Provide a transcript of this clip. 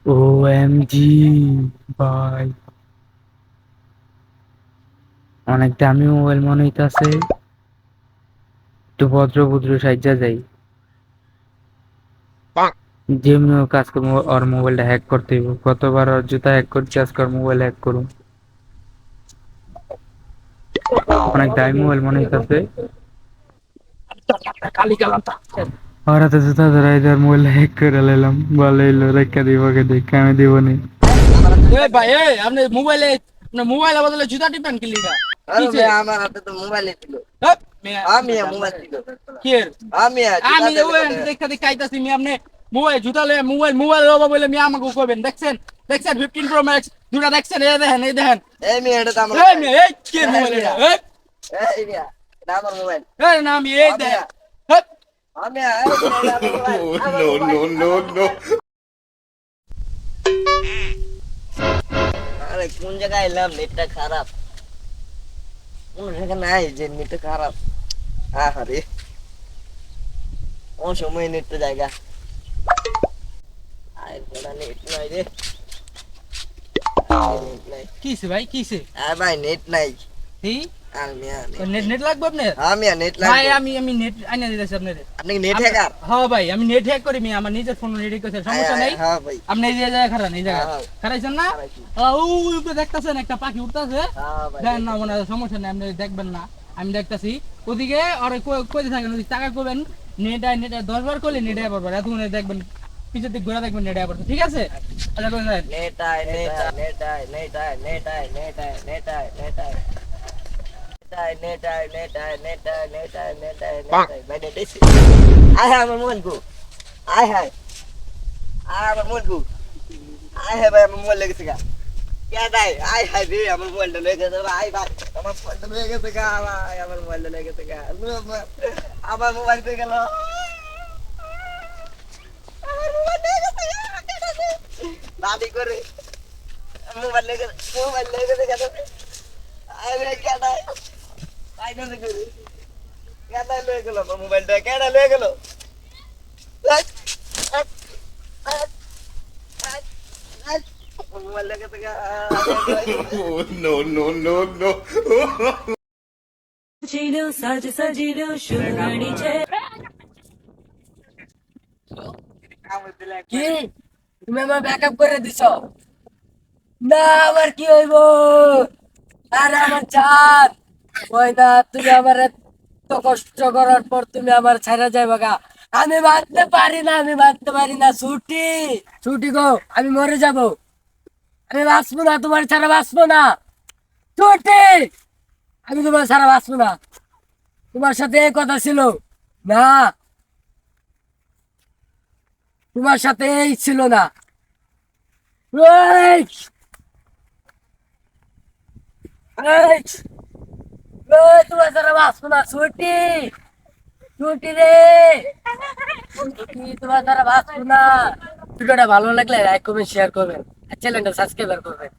OMG ভাই, অনেক দামি মোবাইল মনে হইতাছে। একটু ভদ্র ভদ্র সাইজা যাই, যেমনি হোক আজকে ওর মোবাইলটা হ্যাক করতে হইব। কতবার ওর জুতা হ্যাক করছি, আজকে ওর মোবাইল হ্যাক করুন। অনেক দামি মোবাইল মনে হইতাছে। ওর হাতে জুতা ধরাই দেওয়ার মোবাইল হ্যাক করে লাইলাম, ভালো হইলো। রেখা দিব কে দেখ, আমি দিব নি। ভাই আপনি মোবাইলে আপনার মোবাইল বদলে জুতা টিপেন কি লিগা? আরে কিছে? ভাই আমার হাতে তো মোবাইল ছিল। হপ মিয়া আমি মোবাইল ছিল। কি এর? আমি জুতা আমি দিলে ওই কত? দেখা দেখি আইতাছি মি আপনি মোবাইল জুতা লয়ে মোবাইল লবা বলে মি আমাকে কইবেন। দেখছেন 15 প্রো ম্যাক্স দুটা দেখছেন, এই দেখেন। এই মেয়ে এটা তো আমার এই মোবাইল। মি এই কি এর মোবাইল এটা? এই এই মেয়ে এটা আমার মোবাইল। এই না আমি এই দেখ। হপ আমি এই মেয়ে এটা আমার মোবাইল। আমার মোবাইল। আরে কোন জায়গায় এলাম, নেটটা খারাপ। কোন জায়গা নাই যে নেটটা খারাপ। আরে কোন সময় নেটটা জায়গা। আরে বড় নেট নাই রে। নেট নাই। কিছে ভাই কিছে? আর ভাই নেট নাই। এই আর মিয়া নেট নেট লাগবে আপনার? আমি নেট ভাই লাগবে। আমি নেট আইনা দিতেছি আপনারে। আপনি কি নেট হ্যাকার? হ্যাঁ ভাই আমি নেট হ্যাক করি মি আমার নিজের ফোন রেডি করতে সমস্যা নাই। হ্যাঁ ভাই। আপনি এই যে জায়গা খারাপ এই জায়গা হ্যাঁ, খারাইছেন না? খারাইছি। ওই উপরে দেখতাছেন একটা পাখি উঠতাছে। হ্যাঁ ভাই। দেখেন না মানে সমস্যা নাই, আপনি দেখবেন না, আমি দেখতাছি। ওদিকে আরে কইতে থাকেন ওদিকে টাকা করবেন। নেট 10 বার করলে নেট আবার বাড়ে, এতক্ষণ দেখবেন পিছের দিক ঘোরা দেখবেন নেট আবার। ঠিক আছে আচ্ছা কোন যায় net I net I net I net I net I net I net I net I net I net I net I net I net I net I ভাই নেট এসে আয় হায় আমার মোবাইল কো আয় হায় আমার মোবাইল কো আয় হায় ভাই আমার mobile লেগেছে গা কে দাই আয় হায় রে আমার মোবাইলটা লেগেছে ভাই ভাই আমার মোবাইলটা লেগেছে গা ভাই আমার মোবাইলটা লেগেছে গা আমার মোবাইল কই গেল আমার মোবাইল লেগেছে গা দাদি করে মোবাইল লেগেছে গা আরে কেডা আই না করে কেডা লয়ে গেল মোবাইলটা কেডা লয়ে গেল মোবাইল লেগেছে গা No, no, no, no. ছিল সাজিল সুগাড়ি ছে কি তুমি আমার ব্যাকআপ করে দিছো না আবার কি হইব আরে আমার জান ওই না তুমি আমার এত কষ্ট করার পর তুমি আমার ছেড়ে যাইবা গা আমি মানতে পারি না ছুটি ছুটি গো আমি মরে যাব আমি বাঁচবো না তোমার ছাড়া বাঁচবো না ছুটি আমি তোমার ছাড়া বাঁচবো না তোমার সাথে এই কথা ছিল না তোমার সাথে এই ছিল না এই, এই, এই, তোমার ছাড়া বাঁচবো না ছুটি ছুটি রে ছুটি তোমার ছাড়া বাঁচবো না ভিডিওটা ভালো লাগলে লাইক করবেন শেয়ার করবেন আর চ্যানেলটা সাবস্ক্রাইব করবেন